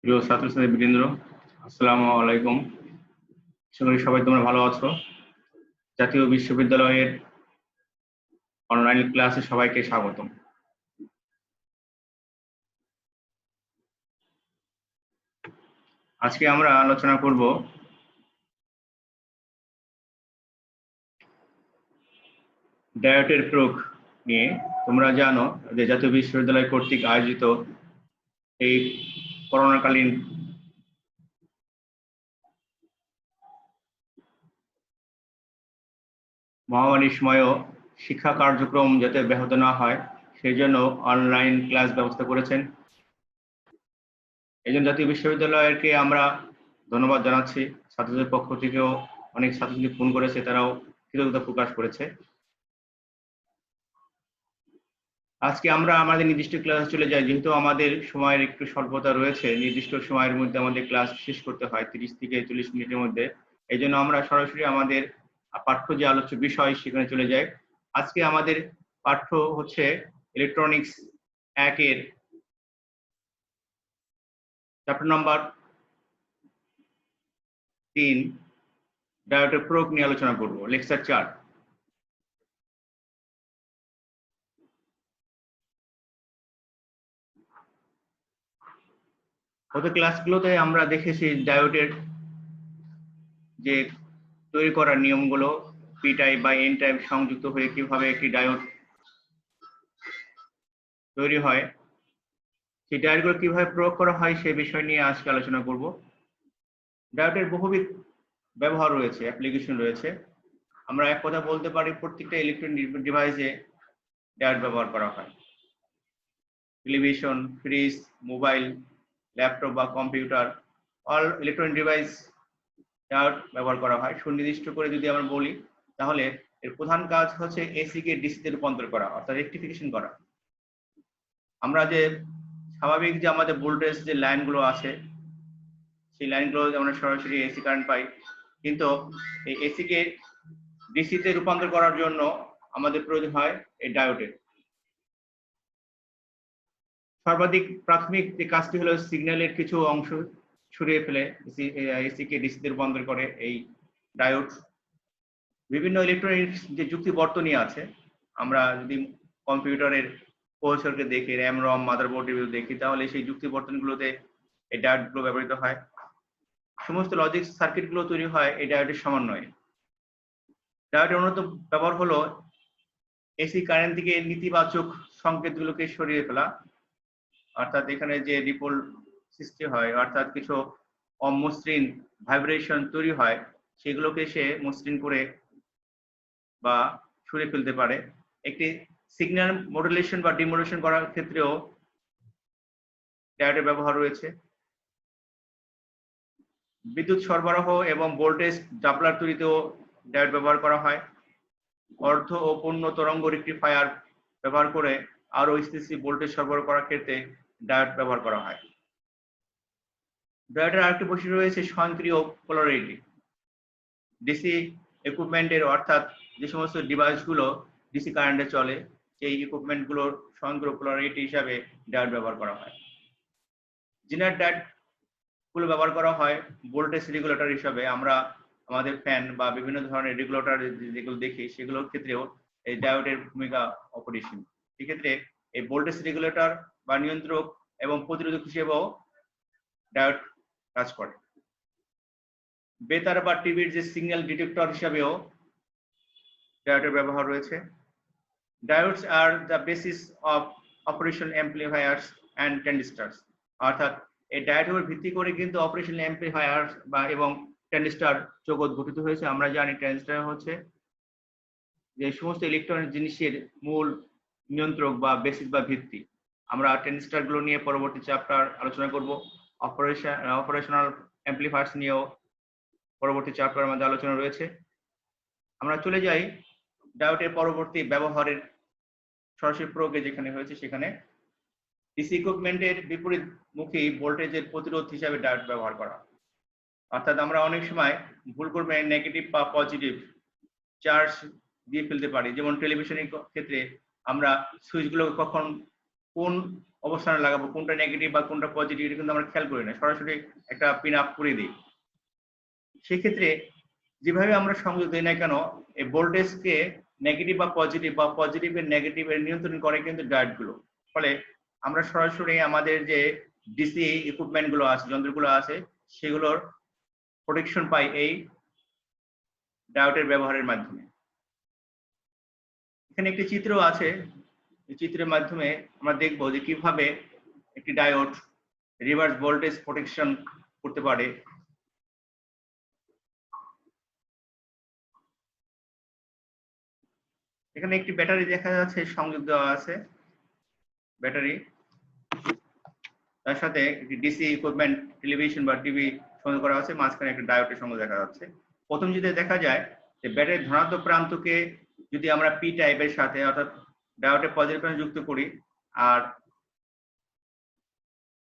প্রিয় ছাত্রছাত্রী বৃন্দ, আসসালামু আলাইকুম। আশা করি সবাই তোমরা ভালো আছো। জাতীয় বিশ্ববিদ্যালয়ের অনলাইন ক্লাসে সবাইকে স্বাগতম। আজকে আমরা আলোচনা করব ডায়েটের প্রয়োগ নিয়ে। তোমরা জানো যে জাতীয় বিশ্ববিদ্যালয় কর্তৃক আয়োজিত এই করোনাকালীন মহামারীর সময়ও শিক্ষা কার্যক্রম যাতে ব্যাহত না হয় সেই জন্য অনলাইন ক্লাস ব্যবস্থা করেছেন। এই জন্য জাতীয় বিশ্ববিদ্যালয়কে আমরা ধন্যবাদ জানাচ্ছি। ছাত্রদের পক্ষ থেকেও অনেক ছাত্রছাত্রী ফোন করেছে, তারাও কৃতজ্ঞতা প্রকাশ করেছে। আজকে আমরা আমাদের নির্দিষ্ট ক্লাসে চলে যাই। যেহেতু আমাদের সময়ের একটু স্বল্পতা রয়েছে, নির্দিষ্ট সময়ের মধ্যে আমাদের ক্লাস শেষ করতে হয় 30 থেকে 40 মিনিটের মধ্যে। এই জন্য আমরা সরাসরি আমাদের পাঠ্য যে আলোচ্য বিষয় সেখানে চলে যাই। আজকে আমাদের পাঠ্য হচ্ছে ইলেকট্রনিক্স 1 এর চ্যাপ্টার নাম্বার 3 ডায়োডের প্রয়োগ নিয়ে আলোচনা করব। লেকচার 4। গত ক্লাসগুলোতে আমরা দেখেছি ডায়োডের যে তৈরি করার নিয়মগুলো, পি টাইপ বা এন টাইপ সংযুক্ত হয়ে কিভাবে একটি ডায়োড তৈরি হয়, সেই ডায়োডগুলো কিভাবে প্রয়োগ করা হয় সেই বিষয় নিয়ে আজকে আলোচনা করব। ডায়োডের বহুবিধ ব্যবহার রয়েছে, অ্যাপ্লিকেশন রয়েছে। আমরা এক কথা বলতে পারি প্রত্যেকটা ইলেকট্রনিক ডিভাইসে ডায়োড ব্যবহার করা হয়। টেলিভিশন, ফ্রিজ, মোবাইল, ল্যাপটপ বা computer, all electronic device diode ব্যবহার করা হয়। সুনির্দিষ্ট করে যদি আমরা বলি তাহলে এর প্রধান কাজ হচ্ছে এসি কে ডিসিতে রূপান্তর করা, অর্থাৎ রেকটিফিকেশন করা। আমরা যে স্বাভাবিক যে আমাদের ভোল্টেজ যে লাইনগুলো আছে সেই লাইনগুলো আমরা সরাসরি এসি কারেন্ট পাই, কিন্তু এই এসি কে ডিসিতে রূপান্তর করার জন্য আমাদের প্রয়োজন হয় এই ডায়োডের। সর্বাধিক প্রাথমিক যে কাজটি হলো সিগন্যালের কিছু অংশ ছড়িয়ে ফেলে এসি কে ডিসিতে রূপান্তর করে এই ডায়োড। বিভিন্ন ইলেকট্রনিক্স যে যুক্তি বর্তনী আছে, আমরা যদি কম্পিউটারের প্রসেসরকে দেখি, র্যাম রম মাদারবোর্ড দেখি, তাহলে সেই যুক্তি বর্তনীগুলোতে এই ডায়োডগুলো ব্যবহৃত হয়। সমস্ত লজিক সার্কিটগুলো তৈরি হয় এই ডায়োডের সমন্বয়ে। ডায়োডের অন্যতম ব্যবহার হলো এসি কারেন্ট থেকে নেতিবাচক সংকেতগুলোকে সরিয়ে ফেলা, অর্থাৎ এখানে যে রিপল সৃষ্টি হয়, অর্থাৎ কিছু অমসৃণ ভাইব্রেশন তৈরি হয়, সেগুলোকে সে মসৃণ করে বা সরিয়ে ফেলতে পারে। একটি সিগন্যাল মডুলেশন বা ডিমডুলেশন করার ক্ষেত্রেও ডায়োডের ব্যবহার রয়েছে। বিদ্যুৎ সরবরাহ এবং ভোল্টেজ জাপলার তৈরিতেও ডায়োড ব্যবহার করা হয়। অর্ধ ও পূর্ণ তরঙ্গ রেকটিফায়ার ব্যবহার করে আরো স্থিতিশীল ভোল্টেজ সরবরাহ করার ক্ষেত্রে ডায়োড ব্যবহার করা হয়। ডায়োডের আরেকটি বৈশিষ্ট্য রয়েছে স্বয়ংক্রিয় পোলারিটি। ডিসি ইকুইপমেন্টের, অর্থাৎ যে সমস্ত ডিভাইসগুলো ডিসি কারেন্টে চলে, সেই ইকুইপমেন্টগুলোর স্বয়ংক্রিয় পোলারিটি হিসাবে ডায়োড ব্যবহার করা হয়। জেনারেট ডায়োড গুলো ব্যবহার করা হয় ভোল্টেজ রেগুলেটর হিসাবে। আমরা আমাদের ফ্যান বা বিভিন্ন ধরনের রেগুলেটর যেগুলো দেখি সেগুলোর ক্ষেত্রেও এই ডায়োডের ভূমিকা অপরিসীম। সেক্ষেত্রে এই ভোল্টেজ রেগুলেটর বা নিয়ন্ত্রক এবং প্রতিরোধক হিসেবেও ডায়োড কাজ করে। বেতার বা টিভির যে সিগন্যাল ডিটেক্টর হিসাবেও ডায়োডের ব্যবহার রয়েছে। Diodes are the basis of operation amplifiers and transistors, অর্থাৎ এই ডায়োডের উপর ভিত্তি করে কিন্তু অপারেশনাল অ্যাম্পলিফায়ার বা এবং ট্রানজিস্টর জগৎ গঠিত হয়েছে। আমরা জানি ট্রানজিস্টর হচ্ছে যে সমস্ত ইলেকট্রনিক জিনিসের মূল নিয়ন্ত্রক বা বেসিস বা ভিত্তি। আমরা ট্রানজিস্টর গুলো নিয়ে পরবর্তী চ্যাপ্টার আলোচনা করব। অপারেশনাল অ্যাম্পলিফায়ার্স নিয়েও পরবর্তী চ্যাপ্টারের মধ্যে আলোচনা রয়েছে। আমরা চলে যাই ডায়োডের পরবর্তী ব্যবহারের সরাসরি প্রয়োগে যেখানে হয়েছে সেখানে। ডিসি ইকুইপমেন্টের বিপরীতমুখী ভোল্টেজের প্রতিরোধ হিসাবে ডায়োড ব্যবহার করা, অর্থাৎ আমরা অনেক সময় ভুল করবে নেগেটিভ বা পজিটিভ চার্জ দিয়ে ফেলতে পারি। যেমন টেলিভিশনের ক্ষেত্রে আমরা সুইচগুলো কখন কোন অবস্থানে লাগাবো, কোনটা নেগেটিভ বা কোনটা পজিটিভ, এটা কিন্তু আমরা খেয়াল করি না, সরাসরি একটা পিন আপ করে দিই। সেক্ষেত্রে যেভাবে আমরা সংযোগ দিই না কেন, এই ভোল্টেজকে নেগেটিভ বা পজিটিভের নেগেটিভের নিয়ন্ত্রণ করে কিন্তু ডায়োড গুলো। ফলে আমরা সরাসরি আমাদের যে ডিসি ইকুইপমেন্ট গুলো আছে, যন্ত্রগুলো আছে, সেগুলোর প্রোটেকশন পাই এই ডায়োডের ব্যবহারের মাধ্যমে। এখানে একটি চিত্র আছে, এই চিত্রের মাধ্যমে আমরা দেখব যে কিভাবে একটি ডায়োড রিভার্স ভোল্টেজ প্রোটেকশন করতে পারে। এখানে একটি ব্যাটারি দেখা যাচ্ছে সংযোগ দেওয়া আছে, ব্যাটারি, তার সাথে একটি ডিসি ইকুইপমেন্ট টেলিভিশন বা টিভি সংযোগ করা আছে, মাঝখানে একটা ডায়োডের সংযোগ দেখা যাচ্ছে। প্রথম যদি দেখা যায় যে ব্যাটারির ধনাত্মক প্রান্তকে যদি আমরা পি টাইপের সাথে অর্থাৎ ডায়োডের পজিটিভ প্রান্ত যুক্ত করি, আর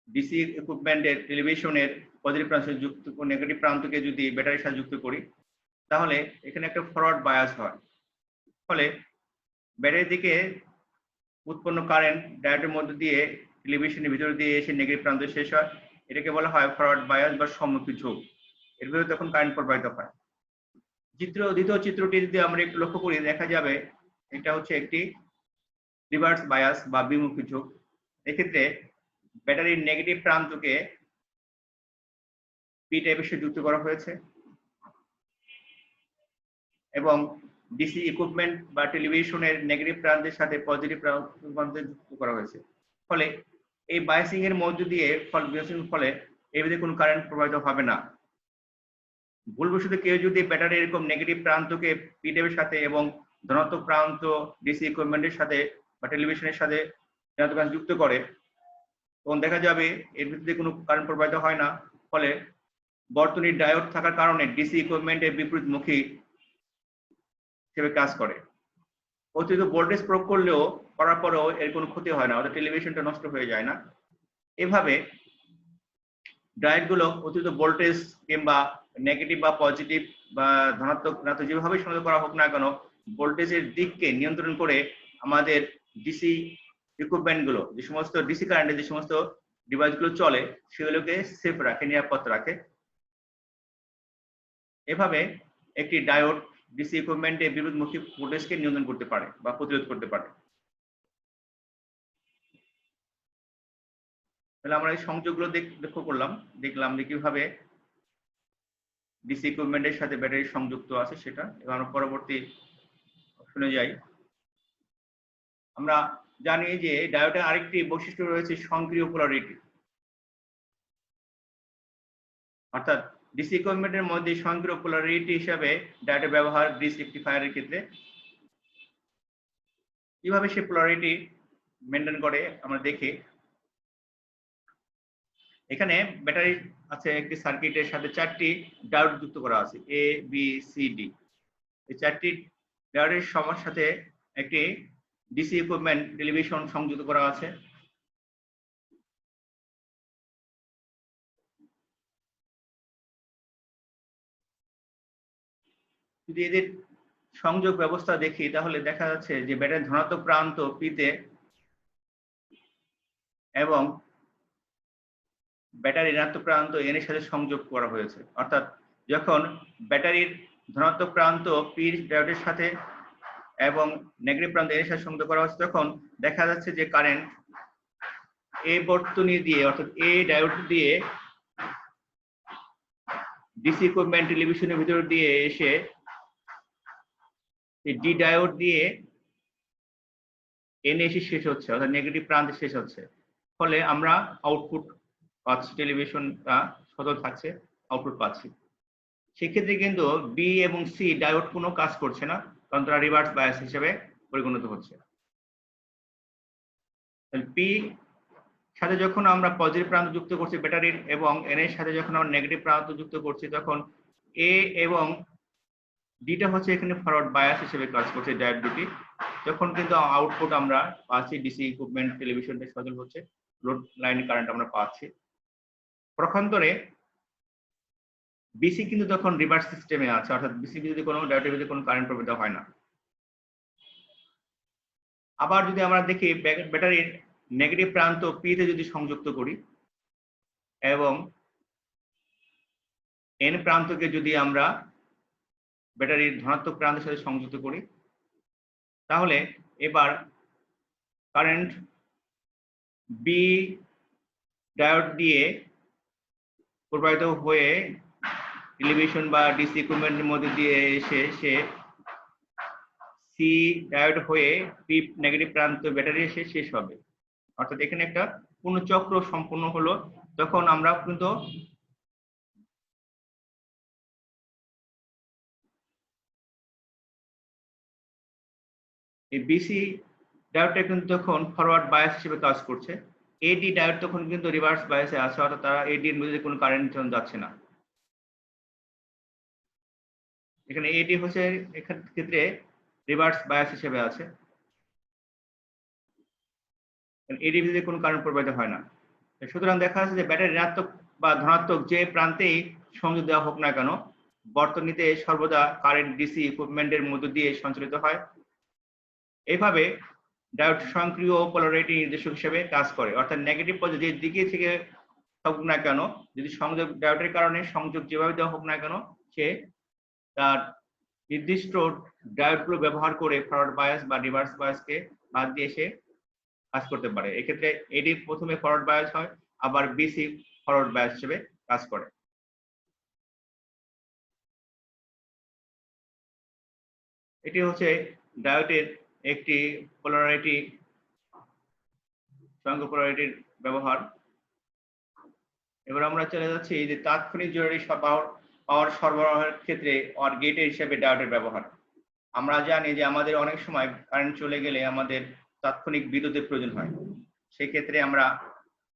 ডিসি ইকুইপমেন্টের টেলিভিশনের পজিটিভ প্রান্ত যুক্ত নেগেটিভ প্রান্তকে যদি ব্যাটারির সাথে যুক্ত করি, তাহলে এখানে একটা ফরওয়ার্ড বায়াস হয়। ফলে ব্যাটারির দিকে উৎপন্ন কারেন্ট ডায়োডের মধ্যে দিয়ে টেলিভিশনের ভিতরে দিয়ে এসে নেগেটিভ প্রান্তে শেষ হয়। এটাকে বলা হয় ফরওয়ার্ড বায়াস বা সম্মুখী ঝোঁক। এর ভিতরে তখন কারেন্ট প্রবাহিত হয়। দ্বিতীয় চিত্রটি যদি আমরা একটু লক্ষ্য করি, দেখা যাবে এটা হচ্ছে একটি রিভার্স বায়াস বা বিমুখী ঝোঁক। এক্ষেত্রে ব্যাটারির নেগেটিভ প্রান্তকে পি টাইপের সাথে যুক্ত করা হয়েছে এবং ডিসি ইকুইপমেন্ট বা টেলিভিশনের নেগেটিভ প্রান্তের সাথে পজিটিভ প্রান্তে যুক্ত করা হয়েছে। ফলে এই বায়াসিং এর মধ্য দিয়ে ফলে এর ভিতরে কোনো কারেন্ট প্রবাহিত হবে না। ভুলবশত কেউ যদি ব্যাটারি এরকম নেগেটিভ প্রান্তকে পি টাইপের সাথে এবং ধনাত্মক প্রান্ত ডিসি ইকুইপমেন্টের সাথে বা টেলিভিশনের সাথে যুক্ত করে, তখন দেখা যাবে এর ভিতরে কোনো কারেন্ট প্রবাহিত হয় না। ফলে বর্তনীর ডায়োড থাকার কারণে ডিসি ইকুইপমেন্টের বিপরীতমুখী হিসেবে কাজ করে। অতিরিক্ত ভোল্টেজ প্রয়োগ করার পরেও এর কোনো ক্ষতি হয় না, অর্থাৎ টেলিভিশনটা নষ্ট হয়ে যায় না। এভাবে ডায়োড গুলো অতিরিক্ত ভোল্টেজ কিংবা নেগেটিভ বা পজিটিভ বা ধনাত্মক যেভাবে সংযোগ করা হোক না কেন, ভোল্টেজের দিককে নিয়ন্ত্রণ করে আমাদের ডিসি ইকুইপমেন্ট গুলো, যে সমস্ত ডিসি কারেন্টে যে সমস্ত ডিভাইস গুলো চলে, সেগুলোকে সেফ রাখে, নিরাপদ রাখে। এভাবে একটি ডায়োড ডিসি ইকুইপমেন্টে বিপরীতমুখী ভোল্টেজকে নিয়ন্ত্রণ করতে পারে বা প্রতিরোধ করতে পারে। তাহলে আমরা এই সংযোগগুলো লক্ষ্য করলাম, দেখলাম যে কিভাবে ডিসি ইকুইপমেন্টের সাথে ব্যাটারি সংযুক্ত আছে সেটা। এবার আমরা পরবর্তী অপশনে যাই। আমরা জানি যে ডায়োডের আরেকটি বৈশিষ্ট্য রয়েছে সক্রিয় পোলারিটি, অর্থাৎ ডিসি ইকুইপমেন্টের মধ্যে সক্রিয় পোলারিটি হিসাবে ডায়োডের ব্যবহার ব্রিজ রেকটিফায়ারের ক্ষেত্রে। কিভাবে সে পোলারিটি মেনটেন করে আমরা দেখি। এখানে ব্যাটারি আছে একটি সার্কিটের সাথে 4টি ডায়োড যুক্ত করা আছে, এ বি সি ডি। এই 4টি ডায়োডের সবার সাথে একটি ডিসি ইকুইপমেন্ট টেলিভিশন সংযুক্ত করা আছে। যদি এদের সংযোগ ব্যবস্থা দেখি, তাহলে দেখা যাচ্ছে যে ব্যাটারির ধনাত্মক প্রান্ত পিতে এবং ব্যাটারির ঋণাত্মক প্রান্ত এন এর সাথে সংযোগ করা হয়েছে। অর্থাৎ যখন ব্যাটারির ধনাত্মক প্রান্ত পি ডায়োডের সাথে এবং নেগেটিভ প্রান্ত এর সাথে সংযোগ করা হচ্ছে, তখন দেখা যাচ্ছে যে কারেন্ট এই বর্তনী দিয়ে, অর্থাৎ এ ডায়োড দিয়ে ডিসি ইকুইপমেন্ট টেলিভিশনের ভিতর দিয়ে এসে এই ডি ডায়োড দিয়ে এন এসে শেষ হচ্ছে, অর্থাৎ নেগেটিভ প্রান্তে শেষ হচ্ছে। ফলে আমরা আউটপুট পাচ্ছি, টেলিভিশনটা সচল থাকছে, আউটপুট পাচ্ছি। সেক্ষেত্রে কিন্তু বি এবং সি ডায়োড কোনো কাজ করছে না, কারণ তারা রিভার্স বায়াস হিসেবে পরিগণিত হচ্ছে। পি সাথে যখন আমরা পজিটিভ প্রান্ত যুক্ত করছি ব্যাটারির এবং এন এর সাথে যখন আমরা নেগেটিভ প্রান্ত যুক্ত করছি, তখন এ এবং ডিটা হচ্ছে এখানে ফরওয়ার্ড বায়াস হিসেবে কাজ করছে ডায়োড দুটি। তখন কিন্তু আউটপুট আমরা পাচ্ছি, ডিসি ইকুইপমেন্ট টেলিভিশনটা সচল হচ্ছে, লোড লাইন কারেন্ট আমরা পাচ্ছি। পক্ষান্তরে বিসি কিন্তু তখন রিভার্স সিস্টেমে আছে, অর্থাৎ বিসি যদি কোনো ডায়োডের ভিতরে কোনো কারেন্ট প্রবাহিত হয় না। আবার যদি আমরা দেখি ব্যাটারির নেগেটিভ প্রান্ত পি তে যদি সংযুক্ত করি এবং এন প্রান্তকে যদি আমরা ব্যাটারির ধনাত্মক প্রান্তের সাথে সংযুক্ত করি, তাহলে এবার কারেন্ট বি ডায়োড দিয়ে প্রবাহিত হয়ে টেলিভিশন বা ডিসি ইকুইপমেন্টের মধ্যে দিয়ে এসে সে সি ডায়োড হয়ে পি নেগেটিভ প্রান্ত ব্যাটারি এসে শেষ হবে। অর্থাৎ এখানে একটা পূর্ণ চক্র সম্পূর্ণ হলো। তখন আমরা কিন্তু এই বিসি ডায়োডটা কিন্তু তখন ফরওয়ার্ড বায়াস হিসেবে কাজ করছে, এডি ডায়োড তখন কিন্তু রিভার্স বায়াসে আছে, অর্থাৎ তারা এডি এর মধ্যে কোনো কারেন্ট যাচ্ছে না। এখানে এডি হচ্ছে এখান ক্ষেত্রে রিভার্স বায়াস হিসেবে আছে, এডি ভিতরে কোনো কারেন্ট প্রবাহিত হয় না। সুতরাং দেখা যাচ্ছে যে ব্যাটারি ঋণাত্মক বা ধনাত্মক যে প্রান্তেই সংযোগ দেওয়া হোক না কেন, বর্তনীতে সর্বদা কারেন্ট ডিসি ইকুইপমেন্টের মধ্য দিয়ে সঞ্চালিত হয়। এইভাবে ডায়োড স্বয়ংক্রিয় পোলারিটি নির্দেশক হিসেবে কাজ করে, অর্থাৎ নেগেটিভ পজিটিভ যে দিকে থেকে হোক না কেন, যদি সংযোগ ডায়োডের কারণে সংযোগ যেভাবে দেওয়া হোক না কেন, সে তার নির্দিষ্ট ডায়োডগুলো ব্যবহার করে ফরওয়ার্ড বায়াস বা রিভার্স বায়াসকে বাদ দিয়ে সে কাজ করতে পারে। এক্ষেত্রে এডি প্রথমে ফরওয়ার্ড বায়াস হয়, আবার বিসি ফরওয়ার্ড বায়াস হিসেবে কাজ করে। এটি হচ্ছে ডায়োডের একটি পোলারিটি স্বয়ংক্রিয় পোলারিটির ব্যবহার। এবার আমরা চলে যাচ্ছি যে তাৎক্ষণিক জরুরি পাওয়ার সরবরাহের ক্ষেত্রে অর গেটের হিসেবে ডায়োডের ব্যবহার। আমরা জানি যে আমাদের অনেক সময় কারেন্ট চলে গেলে আমাদের তাৎক্ষণিক বিদ্যুতের প্রয়োজন হয়, সেক্ষেত্রে আমরা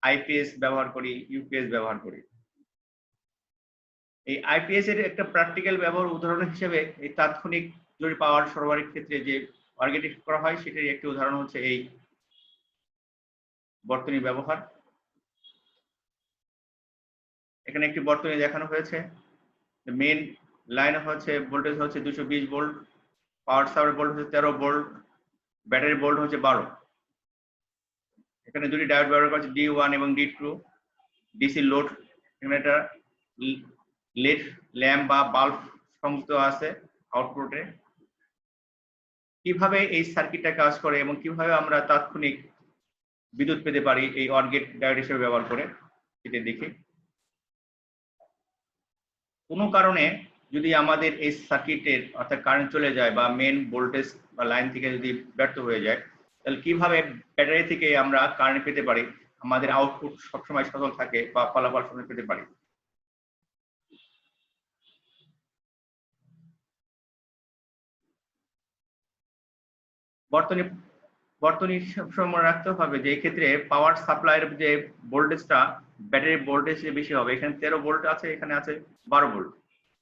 আইপিএস ব্যবহার করি, ইউপিএস ব্যবহার করি। এই আইপিএস এর একটা প্র্যাকটিক্যাল ব্যবহার উদাহরণ হিসেবে এই তাৎক্ষণিক জরুরি পাওয়ার সরবরাহের ক্ষেত্রে যে অর গেট করা হয় সেটার একটি উদাহরণ হচ্ছে এই বর্তনী ব্যবহার। এখানে একটি বর্তনী দেখানো হয়েছে। মেইন লাইন হচ্ছে ভোল্টেজ হচ্ছে 220 ভোল্ট, পাওয়ার সাপ্লাই ভোল্ট হচ্ছে 13 ভোল্ট, ব্যাটারি ভোল্ট হচ্ছে 12। এখানে দুটি ডায়োড ব্যবহার করা হচ্ছে D1 এবং D2। ডিসি লোড, এখানে একটা লেড ল্যাম্প বা বাল্ব সংযুক্ত আছে আউটপুটে। কিভাবে এই সার্কিটটা কাজ করে এবং কিভাবে আমরা তাৎক্ষণিক বিদ্যুৎ পেতে পারি এই অর গেট ডায়োড হিসেবে ব্যবহার করে সেটা দেখি। কোনো কারণে যদি আমাদের এই সার্কিটের অর্থাৎ কারেন্ট চলে যায় বা মেন ভোল্টেজ বা লাইন থেকে যদি ব্যর্থ হয়ে যায়, তাহলে কিভাবে ব্যাটারি থেকে আমরা কারেন্ট পেতে পারি, আমাদের আউটপুট সবসময় সচল থাকে বা ফলাফল সবসময় পেতে পারি। বর্তনী সবসময় মনে রাখতে হবে যে এই ক্ষেত্রে পাওয়ার সাপ্লাইয়ের যে ভোল্টেজটা ব্যাটারির ভোল্টেজ বেশি হবে। এখানে 13 ভোল্ট আছে, এখানে আছে 12 ভোল্ট।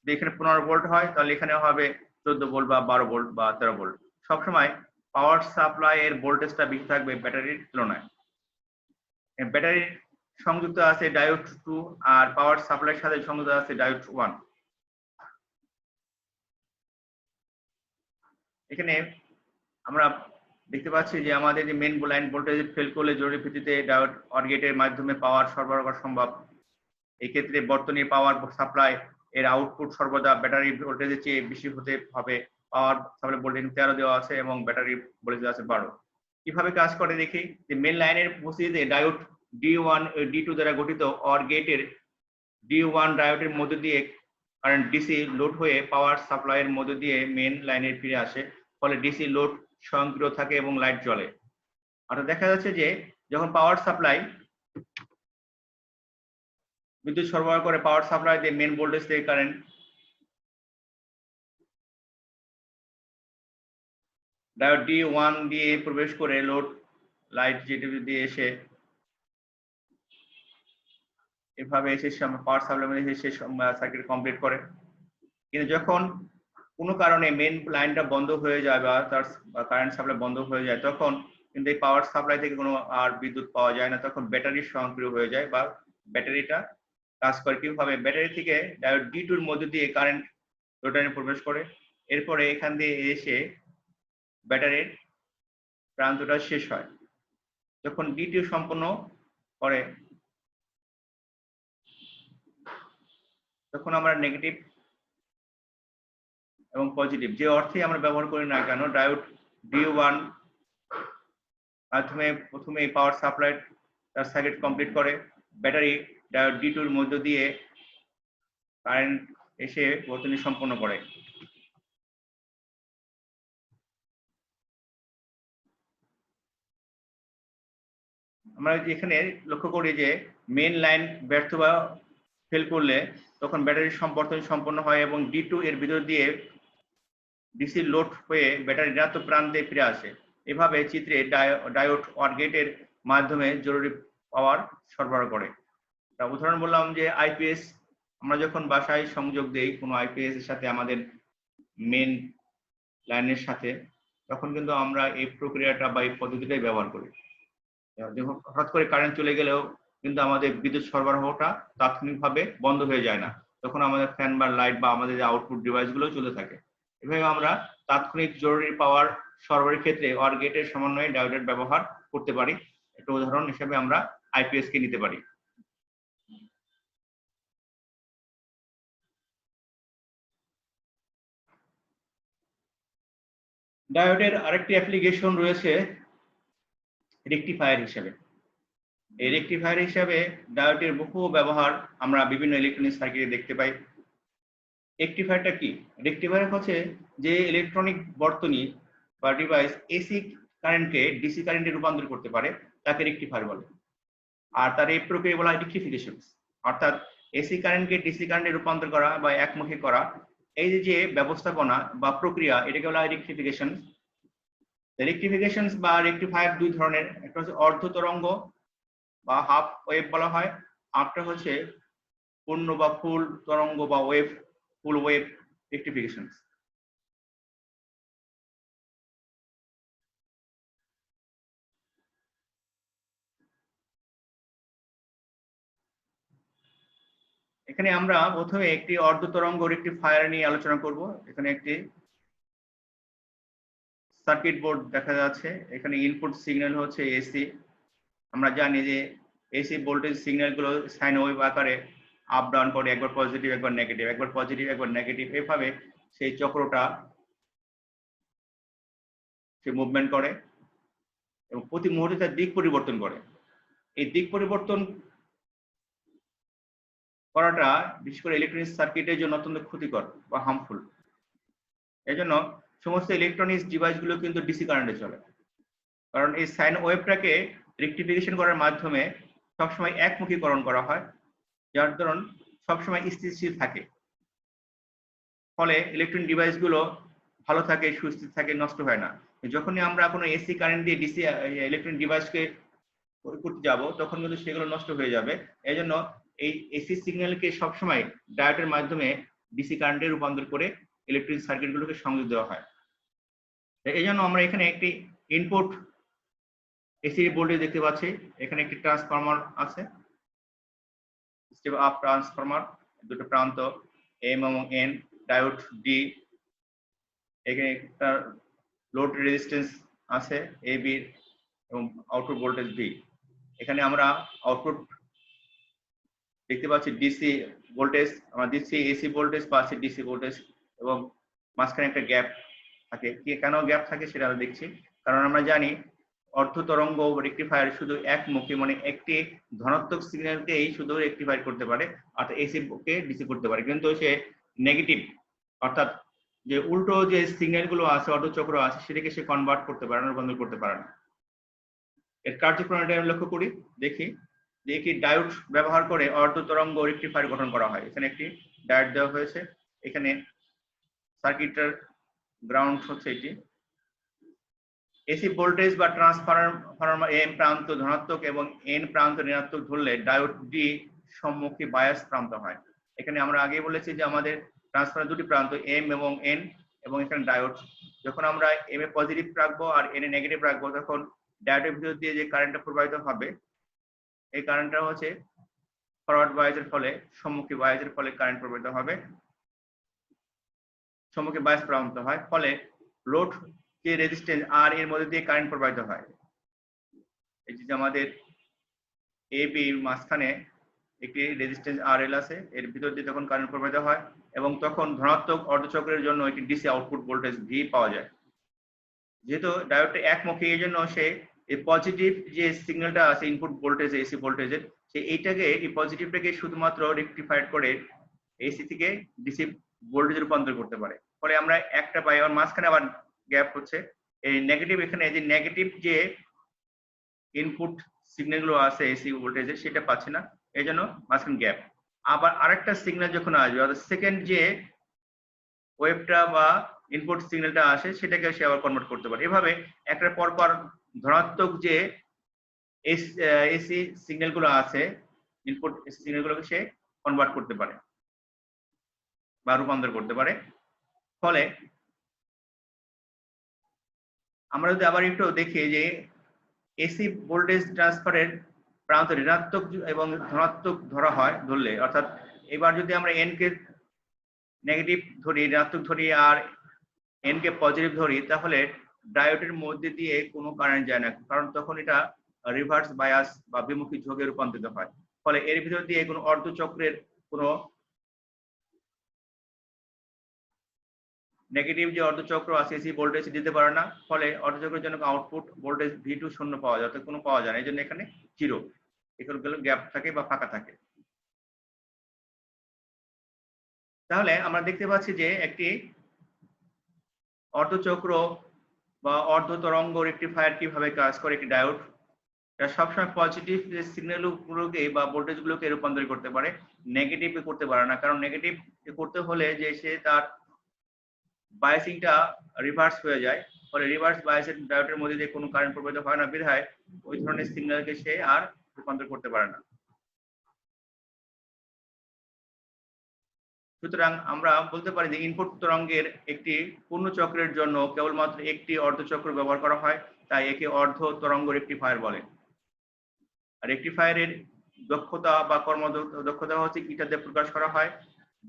যদি এখানে 15 ভোল্ট হয় তাহলে এখানে হবে 14 ভোল্ট বা 12 ভোল্ট বা 13 ভোল্ট। সবসময় পাওয়ার সাপ্লাই এর ভোল্টেজটা বেশি থাকবে ব্যাটারির তুলনায়। ব্যাটারির সংযুক্ত আছে ডায়োড 2 আর পাওয়ার সাপ্লাইয়ের সাথে সংযুক্ত আছে ডায়োড 1। এখানে আমরা দেখতে পাচ্ছি যে আমাদের যে মেন লাইন ভোল্টেজ ফেল করলে জরুরি ভিত্তিতে ডায়োড অর গেটের মাধ্যমে পাওয়ার সরবরাহ করা সম্ভব। এই ক্ষেত্রে বর্তনীর পাওয়ার সাপ্লাই এর আউটপুট সর্বদা ব্যাটারি ভোল্টেজের চেয়ে বেশি হতে হবে। পাওয়ার সাপ্লাই ভোল্টেজ 13 দেওয়া আছে এবং ব্যাটারি ভোল্টেজ আছে 12। কিভাবে কাজ করে দেখি যে মেন লাইনের উপস্থিতিতে ডায়োড D1 D2 দ্বারা গঠিত অর গেটের D1 ডায়োডের মধ্য দিয়ে কারেন্ট ডিসি লোড হয়ে পাওয়ার সাপ্লাইয়ের মধ্য দিয়ে মেন লাইনে ফিরে আসে, ফলে ডিসি লোড সক্রিয় থাকে এবং লাইট জ্বলে। অর্থাৎ দেখা যাচ্ছে যে যখন পাওয়ার সাপ্লাই বিদ্যুৎ সরবরাহ করে, পাওয়ার সাপ্লাই দিয়ে মেন ভোল্টেজ থেকে কারেন্ট ডায়োড D1 দিয়ে প্রবেশ করে লোড লাইট যেটি দিয়ে এসে এভাবে এসে পাওয়ার সাপ্লাই মধ্যে এসে সার্কিট কমপ্লিট করে। কিন্তু যখন কোনো কারণে মেন লাইনটা বন্ধ হয়ে যায় বা তার কারেন্ট সাপ্লাই বন্ধ হয়ে যায়, তখন কিন্তু এই পাওয়ার সাপ্লাই থেকে কোনো আর বিদ্যুৎ পাওয়া যায় না, তখন ব্যাটারি সক্রিয় হয়ে যায় বা ব্যাটারিটা কাজ করে। কিভাবে ব্যাটারি থেকে ডায়োড D2 এর মধ্যে দিয়ে কারেন্ট লোডে প্রবেশ করে, এরপরে এখান দিয়ে এসে ব্যাটারির প্রান্তটা শেষ হয়। যখন D2 সম্পন্ন করে তখন আমরা নেগেটিভ এবং পজিটিভ যে অর্থে আমরা ব্যবহার করি না কেন, ডায়োড D1 মাধ্যমে প্রথমে পাওয়ার সাপ্লাই তার সার্কিট কমপ্লিট করে, ব্যাটারি ডায়োড D2 এর মধ্য দিয়ে কারেন্ট এসে বর্তনী সম্পন্ন করে। আমরা এখানে লক্ষ্য করি যে মেইন লাইন ব্যর্থ বা ফেল করলে তখন ব্যাটারির বর্তনী সম্পন্ন হয় এবং D2 এর ভিতর দিয়ে ডিসি লোড হয়ে ব্যাটারি ঋণাত্মক প্রান্তে ফিরে আসে। এভাবে চিত্রে ডায়োড অর গেটের মাধ্যমে জরুরি পাওয়ার সরবরাহ করে। উদাহরণ বললাম যে আইপিএস, আমরা যখন বাসায় সংযোগ দেই কোনো আইপিএস এর সাথে আমাদের মেন লাইনের সাথে, তখন কিন্তু আমরা এই প্রক্রিয়াটা বা এই পদ্ধতিটাই ব্যবহার করি। হঠাৎ করে কারেন্ট চলে গেলেও কিন্তু আমাদের বিদ্যুৎ সরবরাহটা তাৎক্ষণিকভাবে বন্ধ হয়ে যায় না, তখন আমাদের ফ্যান বা লাইট বা আমাদের আউটপুট ডিভাইস গুলো চলে থাকে। এভাবে আমরা তাৎক্ষণিক জরুরি পাওয়ার সরবরাহের ক্ষেত্রে অর গেটের সমন্বয়ে ডায়োডের ব্যবহার করতে পারি। একটা উদাহরণ হিসেবে আমরা আইপিএস কে নিতে পারি। ডায়োডের আরেকটি অ্যাপ্লিকেশন রয়েছে রেকটিফায়ার হিসেবে। এই রেকটিফায়ার হিসেবে ডায়োডের বহু ব্যবহার আমরা বিভিন্ন ইলেকট্রনিক সার্কিটে দেখতে পাই। রেকটিফায়ারটা কি? রেকটিফায়ার হচ্ছে যে ইলেকট্রনিক বর্তনী বা ডিভাইস এসি কারেন্টকে ডিসি কারেন্টে রূপান্তর করতে পারে তাকে রেকটিফায়ার বলে। আর তার এই প্রক্রিয়া বলা হয় রেকটিফিকেশন, অর্থাৎ এসি কারেন্টকে ডিসি কারেন্টে রূপান্তর করা বা একমুখী করা, এই যে ব্যবস্থাপনা বা প্রক্রিয়া, এটাকে বলা হয় রেকটিফিকেশন। রেকটিফিকেশন বা রেকটিফায়ার দুই ধরনের, একটা হচ্ছে অর্ধ তরঙ্গ বা হাফ ওয়েভ বলা হয়, আরেকটা হচ্ছে পূর্ণ বা ফুল তরঙ্গ বা ওয়েভ, ফুল ওয়েভ রেকটিফিকেশন। এখানে আমরা প্রথমে একটি অর্ধ তরঙ্গ রেকটিফায়ার নিয়ে আলোচনা করব। এখানে একটি সার্কিট বোর্ড দেখা যাচ্ছে, এখানে ইনপুট সিগন্যাল হচ্ছে এসি। আমরা জানি যে এসি ভোল্টেজ সিগন্যাল গুলো সাইন ওয়েভ আকারে আপ ডাউন করে, একবার পজিটিভ একবার নেগেটিভ, একবার পজিটিভ একবার নেগেটিভ, এভাবে সেই চক্রটা সে মুভমেন্ট করে এবং প্রতি মুহূর্তে তার দিক পরিবর্তন করে। এই দিক পরিবর্তন করাটা বিশেষ করে ইলেকট্রনিক সার্কিটের জন্য অত্যন্ত ক্ষতিকর বা হার্মফুল। এই জন্য সমস্ত ইলেকট্রনিক্স ডিভাইস গুলো কিন্তু ডিসি কারেন্টে চলে, কারণ এই সাইন ওয়েভটাকে রেকটিফিকেশন করার মাধ্যমে সবসময় একমুখীকরণ করা হয়, যার ধরুন সবসময় স্থিতিশীল থাকে, ফলে ইলেকট্রনিক ডিভাইস গুলো ভালো থাকে, সুস্থির থাকে, নষ্ট হয় না। যখনই আমরা কোনো এসি কারেন্ট দিয়ে ডিসি ইলেকট্রনিক ডিভাইসকে করতে যাব, তখন কিন্তু সেগুলো নষ্ট হয়ে যাবে। এই জন্য এই এসি সিগন্যালকে সবসময় ডায়োডের মাধ্যমে ডিসি কারেন্টে রূপান্তর করে ইলেকট্রিক সার্কিট গুলোকে সংযোগ দেওয়া হয়। এই জন্য আমরা এখানে একটি ইনপুট এসি ভোল্টেজ দেখতে পাচ্ছি, এখানে একটি ট্রান্সফরমার আছে, স্টেপ আপ ট্রান্সফরমার, দুটো প্রান্ত এম এবং এন, ডায়োড ডি, এখানে একটা লোড রেজিস্ট্যান্স আছে এ বি এবং আউটপুট ভোল্টেজ ভি। এখানে আমরা আউটপুট দেখতে পাচ্ছি ডিসি ভোল্টেজ, আমরা দিচ্ছি এসি ভোল্টেজ, পাচ্ছি ডিসি ভোল্টেজ এবং মাঝখানে একটা গ্যাপ থাকে। কেন গ্যাপ থাকে সেটা আমরা দেখছি, কারণ আমরা জানি অর্ধ তরঙ্গ রেকটিফায়ার শুধু একমুখী, মানে একটি ধনাত্মক সিগন্যালকেই শুধু রেকটিফাই করতে পারে, অর্থাৎ এসি কে ডিসি করতে পারে, কিন্তু সে নেগেটিভ অর্থাৎ যে উল্টো যে সিগন্যাল গুলো আছে, অর্ধচক্র আছে, সেটাকে সে কনভার্ট করতে পারে না, রূপান্তর করতে পারে না। এর কার্যপ্রণালীটা আমরা লক্ষ্য করি, দেখি যে একটি ডায়োড ব্যবহার করে অর্ধ তরঙ্গ রেকটিফায়ার গঠন করা হয়। এখানে একটি ডায়োড দেওয়া হয়েছে, এখানে সার্কিটের গ্রাউন্ড হচ্ছে এটি। এসি ভোল্টেজ বা ট্রান্সফরমার এম প্রান্ত ধনাত্মক এবং এন প্রান্ত ঋণাত্মক ধরলে ডায়োড ডি সম্মুখী বায়াস প্রান্ত হয়। এখানে আমরা আগে বলেছি যে আমাদের ট্রান্সফরমার দুটি প্রান্ত এম এবং এন, এবং এখানে ডায়োড, যখন আমরা এম এ পজিটিভ রাখবো আর এন এ নেগেটিভ রাখবো, তখন ডায়োডের ভিতর দিয়ে যে কারেন্টটা প্রবাহিত হবে, এই কারেন্টটা হচ্ছে ফরওয়ার্ড বায়াসের ফলে, সম্মুখী বায়াসের ফলে কারেন্ট প্রবাহিত হবে, সম্মুখী বায়াস প্রান্ত হয়, ফলে লোড যে রেজিস্ট্যান্স আর এর মধ্যে দিয়ে কারেন্ট প্রবাহিত হয়। এই যে আমাদের এ বি মাঝখানে একটি রেজিস্ট্যান্স আরএল আছে, এর ভিতর দিয়ে তখন কারেন্ট প্রবাহিত হয় এবং তখন ধনাত্মক অর্ধচক্রের জন্য একটি ডিসি আউটপুট ভোল্টেজ ভি পাওয়া যায়। যেহেতু ডায়োডটা একমুখী, এই জন্য সে এই পজিটিভ যে সিগন্যালটা আছে ইনপুট ভোল্টেজ এসি ভোল্টেজের, সে এইটাকে এই পজিটিভটাকে শুধুমাত্র রেকটিফাইড করে এসি থেকে ডিসি ভোল্টেজে রূপান্তর করতে পারে। ফলে আমরা একটা পাই, আর মাঝখানে আবার গ্যাপ হচ্ছে এই নেগেটিভ, এখানে যে নেগেটিভ যে ইনপুট সিগন্যাল গুলো আছে এসি ভোল্টেজের সেটা পাচ্ছি না, এই জন্য মাঝখানে গ্যাপ। আবার আরেকটা সিগন্যাল যখন আসবে, অর্থাৎ সেকেন্ড যে ওয়েভটা বা ইনপুট সিগন্যালটা আসে সেটাকে সে আবার কনভার্ট করতে পারে। এভাবে একটা পরপর ধনাত্মক যে এসি সিগন্যাল গুলো আছে, ইনপুট সিগন্যাল গুলোকে সে কনভার্ট করতে পারে বা রূপান্তর করতে পারে। ফলে আমরা যদি আবার একটু দেখি যে এসি ভোল্টেজ ট্রান্সফারের প্রান্ত ঋণাত্মক এবং ধনাত্মক ধরা হয় ধরলে, অর্থাৎ এবার যদি আমরা এন কে নেগেটিভ ধরি, ঋণাত্মক ধরি, আর এন কে পজিটিভ ধরি, তাহলে ডায়োডের মধ্যে দিয়ে কোনো কারেন্ট যায় না, কারণ তখন এটা রিভার্স বায়াস বা বিমুখী ঝোঁকে রূপান্তরিত হয়। ফলে এর ভিতর দিয়ে কোনো অর্ধচক্রের কোনো নেগেটিভ যে অর্ধচক্র আছে এসি ভোল্টেজ দিতে পারে না, ফলে অর্ধচক্রের জন্য আউটপুট ভোল্টেজ V2 শূন্য পাওয়া যায়, অর্থাৎ কোনো পাওয়া যায় না, এই জন্য এখানে জিরো, এখানে গেলে গ্যাপ থাকে বা ফাঁকা থাকে। তাহলে আমরা দেখতে পাচ্ছি যে একটি অর্ধচক্র বা অর্ধ তরঙ্গ রেকটিফায়ার কিভাবে কাজ করে। একটি ডায়োড এটা সবসময় পজিটিভ সিগন্যাল গুলোকে বা ভোল্টেজ গুলোকে রূপান্তর করতে পারে, নেগেটিভ করতে পারে না, কারণ নেগেটিভ করতে হলে যে সে তার বায়াসিংটা রিভার্স হয়ে যায়, ফলে রিভার্স বায়াসের ডায়োডের মধ্যে দিয়ে কোনো কারেন্ট প্রবাহিত হয় না, বিধায় ওই ধরনের সিগন্যালকে সে আর রূপান্তর করতে পারে না। সুতরাং আমরা বলতে পারি যে ইনপুট তরঙ্গের একটি পূর্ণ চক্রের জন্য কেবলমাত্র একটি অর্ধচক্র ব্যবহার করা হয়, তাই একে অর্ধ তরঙ্গ রেকটিফায়ার বলে। আর রেকটিফায়ারের দক্ষতা বা দক্ষতা হচ্ছে ইটাতে প্রকাশ করা হয়,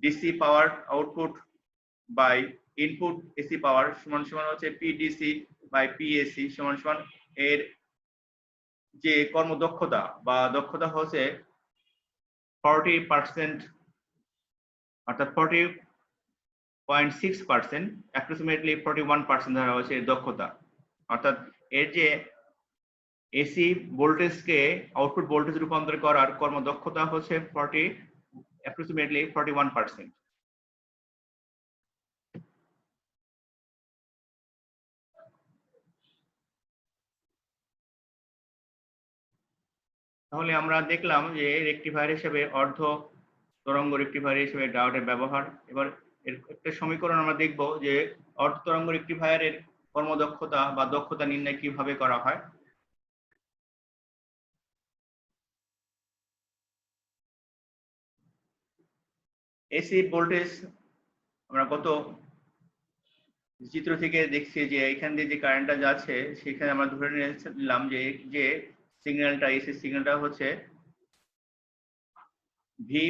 DC power output by input AC power সমান সমান হচ্ছে পিডিসি বাই পিএসি সমান সমান এর যে কর্মদক্ষতা বা দক্ষতা হচ্ছে 40%, অর্থাৎ 40.6%, অ্যাপ্রক্সিমেটলি 41% ধরা হয়েছে এর দক্ষতা। অর্থাৎ এর যে এসি ভোল্টেজকে আউটপুট ভোল্টেজ রূপান্তর করার কর্মদক্ষতা হচ্ছে অ্যাপ্রক্সিমেটলি 41%। তাহলে আমরা দেখলাম যে রেকটিফায়ার হিসেবে অর্ধ তরঙ্গ রেকটিফায়ার হিসেবে ডায়োডের ব্যবহার। এবার এর একটা সমীকরণ আমরা দেখব যে অর্ধ তরঙ্গ রেকটিফায়ারের কর্মদক্ষতা বা দক্ষতা নির্ণয় কিভাবে করা হয়। এসি ভোল্টেজ আমরা গত চিত্র থেকে দেখছি যে এখান দিয়ে যে কারেন্টটা যাচ্ছে সেখানে আমরা ধরে নিলাম যে যে সিগন্যালটা এসি সিগন্যালটা হচ্ছে ভি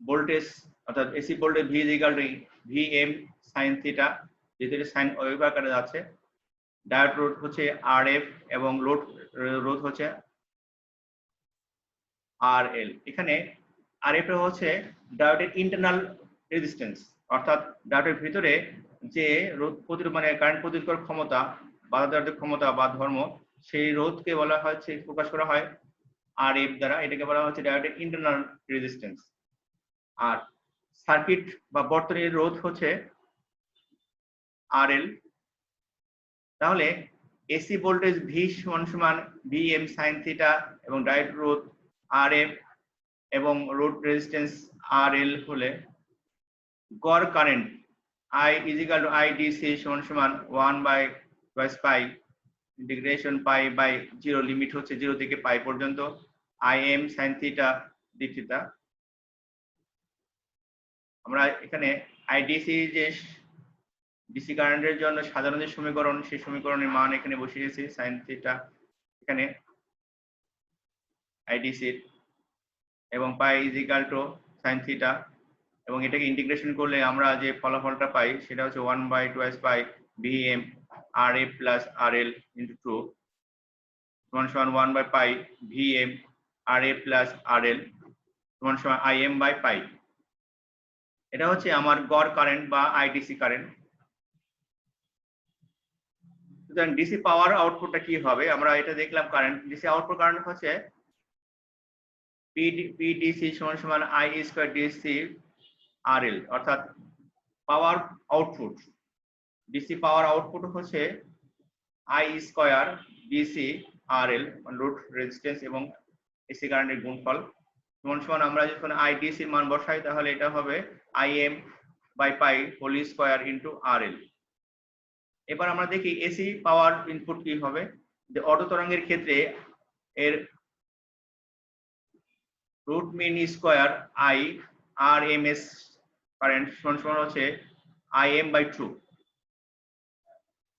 ভোল্টেজ, অর্থাৎ AC voltage V equal to V M sine theta, যেটা সাইন ওয়েভ আকারে যাচ্ছে। ডায়োড রোধ হচ্ছে আর এফ এবং লোড রোধ হচ্ছে আর এল। এখানে আর এফ হচ্ছে ডায়োডের ইন্টারনাল রেজিস্ট্যান্স, অর্থাৎ ডায়োডের ভিতরে যে রোধ প্রতিরোধ মানে কারেন্ট প্রতিরোধ করার ক্ষমতা, বাধা দেওয়ার ক্ষমতা বা ধর্ম, সেই রোধকে বলা হচ্ছে প্রকাশ করা হয় আর এফ দ্বারা, এটাকে বলা হচ্ছে ডায়োডের ইন্টারনাল রেজিস্ট্যান্স। আর সার্কিট বা বর্তনীর রোধ হচ্ছে আর এল। তাহলে এসি ভোল্টেজ ভি সমান সমান ভি এম সাইন থিটা এবং ডায়োড রোধ আর এফ এবং রোড রেজিস্ট্যান্স আর এল হলে গড় current I is equal to IDC সমান সমান 1/2 pi integration pi by 0, limit হচ্ছে 0 থেকে পাই পর্যন্ত, IM sin theta d theta. আমরা এখানে IDC যে ডিসি কারেন্টের জন্য সাধারণ যে সমীকরণ, সেই সমীকরণের মান এখানে বসিয়েছি, sin থিটা এখানে IDC এবং পাই is equal to sin theta, এবং এটাকে ইন্টিগ্রেশন করলে আমরা যে ফলাফলটা পাই সেটা হচ্ছে 1/2 pi VM R A plus R L into 2 সমান 1 by pi VM R A plus R L সমান আইএম বাই পাই। এটা হচ্ছে আমার গড় কারেন্ট বা আইডিসি কারেন্ট। সুতরাং ডিসি পাওয়ার আউটপুটটা কি হবে, আমরা এটা দেখলাম কারেন্ট ডিসি আউটপুট কারেন্ট হচ্ছে পিডিসি সমান I square DC R L, অর্থাৎ power output DC power output হচ্ছে I square DC R L load resistance এবং এসি কারেন্টের গুণফল সমান আমরা যখন আইডিসি এর মান বসাই তাহলে এটা হবে IM by pi whole square into R L. এবার আমরা দেখি এসি পাওয়ার ইনপুট কি হবে। যে অটো তরঙ্গের ক্ষেত্রে এর root mean square I R M S current সমান হচ্ছে আইএম বাই 2।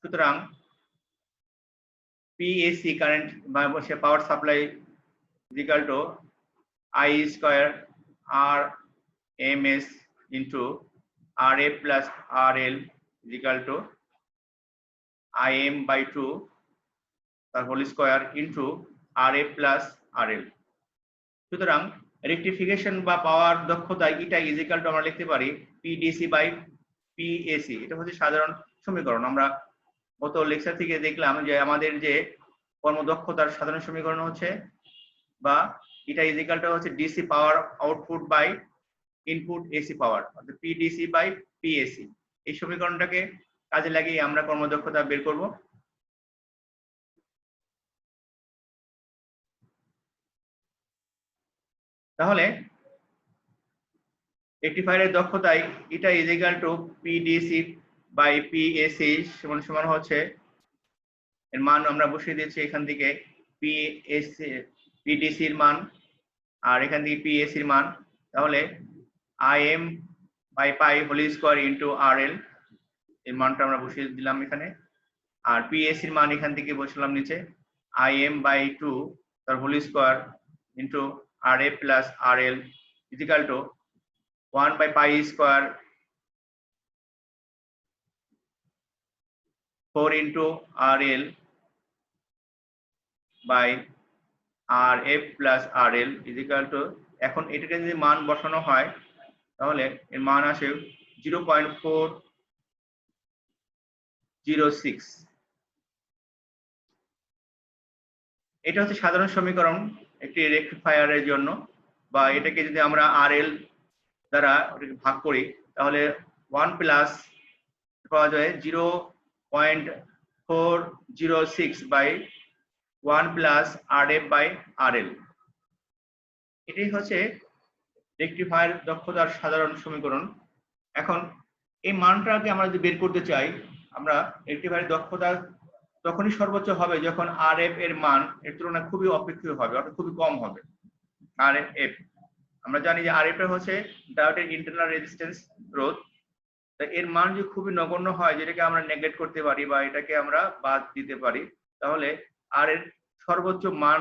সুতরাং পিএসি কারেন্ট বা power supply equal to I square R M S into R A plus R L equal to IM by 2 তার whole square into R A plus R L. সুতরাং rectification বা পাওয়ার দক্ষতা এটা equal two আমরা লিখতে পারি PDC by PAC. এটা হচ্ছে সাধারণ সমীকরণ। আমরা গত লেকচার থেকে দেখলাম যে আমাদের যে কর্মদক্ষতার সাধারণ সমীকরণ হচ্ছে বা এটা ইকুয়াল টু হচ্ছে DC power output by input AC power, অর্থাৎ পিডিসি বাই পিএসি। এই সমীকরণটাকে কাজে লাগিয়ে আমরা কর্মদক্ষতা বের করব। তাহলে রেকটিফায়ারের দক্ষতায় এটা equal to PDC by PAC সমান হচ্ছে এর মান আমরা বসিয়ে দিচ্ছি এখান থেকে পিএসি পিডিসি এর মান আর এখান থেকে পিএসি এর মান, তাহলে IM by pi whole square into RL এর মানটা আমরা বসিয়ে দিলাম এখানে, আর পিএসি এর মান এখান থেকে বসালাম নিচে আইএম বাই 2 তার whole square into RA plus RL equal to 1 by pi square 4 into RL by R F plus R L equal to, এখন এটাকে যদি মান বসানো হয় তাহলে এর মান আসে 0.406। এটা হচ্ছে সাধারণ সমীকরণ একটি রেকটিফায়ারের জন্য, বা এটাকে যদি আমরা আর এল দ্বারা ভাগ করি তাহলে 1 প্লাস পাওয়া যায় 0.406 by 1 plus R F by R L. এটাই হচ্ছে রেকটিফায়ার দক্ষতার সাধারণ সমীকরণ। এখন এই মানটাকে আমরা যদি বের করতে চাই, আমরা রেকটিফায়ার দক্ষতা তখনই সর্বোচ্চ হবে যখন আর এফ এর মান এর তুলনায় খুবই অপেক্ষিত হবে, অর্থাৎ খুবই কম হবে। আর এফ আমরা জানি যে আর এফ হচ্ছে ডায়োডের ইন্টারনাল রেজিস্ট্যান্স রোধ। এর মান যদি খুবই নগণ্য হয়, যেটাকে আমরা নেগলেক্ট করতে পারি বা এটাকে আমরা বাদ দিতে পারি, তাহলে আর এর সর্বোচ্চ মান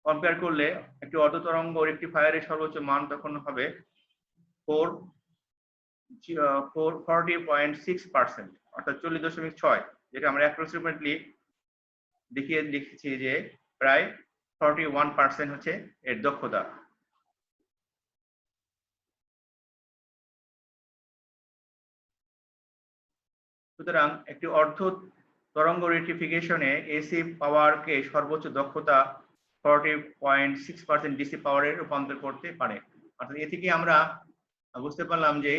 কম্পেয়ার করলে একটি অর্ধ তরঙ্গ রেকটিফায়ারের সর্বোচ্চ মান তখন হবে 40.6%, অর্থাৎ 40.6, যেটা আমরা অ্যাপ্রক্সিমেটলি দেখিয়ে লিখেছি যে প্রায় 41% হচ্ছে এর দক্ষতা। সুতরাং একটি অর্ধ তরঙ্গ রেকটিফিকেশনে এসি পাওয়ারকে সর্বোচ্চ দক্ষতা 40.6% ডিসি পাওয়ারে রূপান্তর করতে পারে। অর্থাৎ এ থেকে আমরা বুঝতে পারলাম যে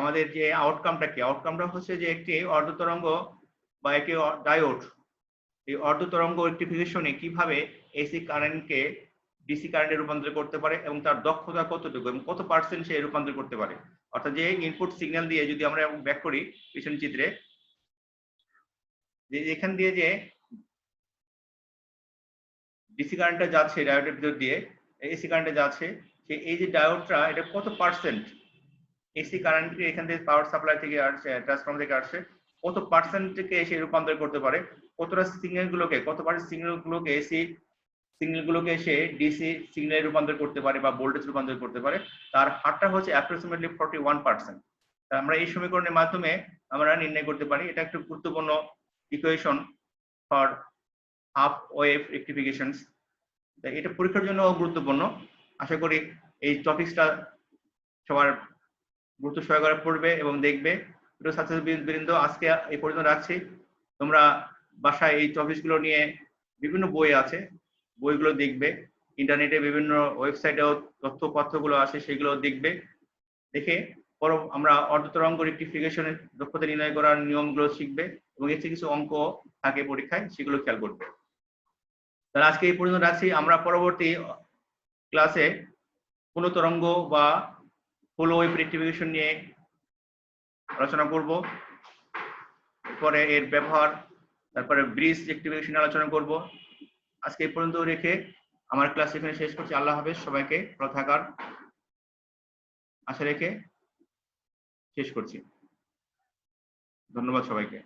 আমাদের যে আউটকামটা হচ্ছে যে একটি অর্ধ তরঙ্গ বা একটি ডায়োড এই অর্ধ তরঙ্গ রেকটিফিকেশনে কিভাবে এসি কারেন্টকে ডিসি কারেন্টে রূপান্তর করতে পারে এবং তার দক্ষতা কতটুকু এবং কত পার্সেন্ট সে রূপান্তর করতে পারে। অর্থাৎ যে ইনপুট সিগন্যাল দিয়ে যদি আমরা ব্যাক করি পিছন চিত্রে, যে এখান দিয়ে যে ডিসি কারেন্টটা যাচ্ছে ডায়োডের ভিতর দিয়ে এসি কারেন্টে যাচ্ছে, সেই এই যে ডায়োডটা এটা কত পার্সেন্ট এসি কারেন্টকে এখান থেকে পাওয়ার সাপ্লাই থেকে আসছে, ট্রান্সফর্মার থেকে আসছে, কত পার্সেন্টকে এসে রূপান্তর করতে পারে, কতটা সিগন্যালগুলোকে কত পার্সেন্ট সিগন্যালগুলোকে এসি সিগন্যালগুলোকে এসে ডিসি সিগন্যালে রূপান্তর করতে পারে বা ভোল্টেজ রূপান্তর করতে পারে, তার হারটা হচ্ছে অ্যাপ্রক্সিমেটলি 41%। আমরা এই সমীকরণের মাধ্যমে আমরা নির্ণয় করতে পারি। এটা একটা গুরুত্বপূর্ণ ইকুয়েশন ফর হাফ ওয়েভ রেক্টিফিকেশনস। এটা পরীক্ষার জন্য গুরুত্বপূর্ণ। আশা করি এই টপিকসটা সবার গুরুত্ব সহকারে পড়বে এবং দেখবে। ছাত্রবৃন্দ, আজকে এই পর্যন্ত রাখছি। তোমরা বাসায় এই টপিকসগুলো নিয়ে বিভিন্ন বই আছে, বইগুলো দেখবে, ইন্টারনেটে বিভিন্ন ওয়েবসাইটেও তথ্যপত্রগুলো আছে, সেগুলো দেখবে। দেখে আমরা অর্ধতরঙ্গ রেক্টিফিকেশনের দক্ষতা নির্ণয় করার নিয়মগুলো শিখবে এবং এর কিছু অঙ্ক থাকে পরীক্ষায়, সেগুলো খেয়াল করবে। তাহলে আজকে এই পর্যন্ত রাখছি। আমরা পরবর্তী ক্লাসে পূর্ণ তরঙ্গ বা ফুল ওয়েভ রেক্টিফিকেশন নিয়ে আলোচনা করব। পরে এর ব্যবহার, তারপরে ব্রিজ রেক্টিফিকেশন আলোচনা করব। আজকে এই পর্যন্ত রেখে আমার ক্লাস এখানে শেষ করছি। আল্লাহ হাফেজ। সবাইকে ভালো থাকার আশা রেখে শেষ করছি। ধন্যবাদ সবাইকে।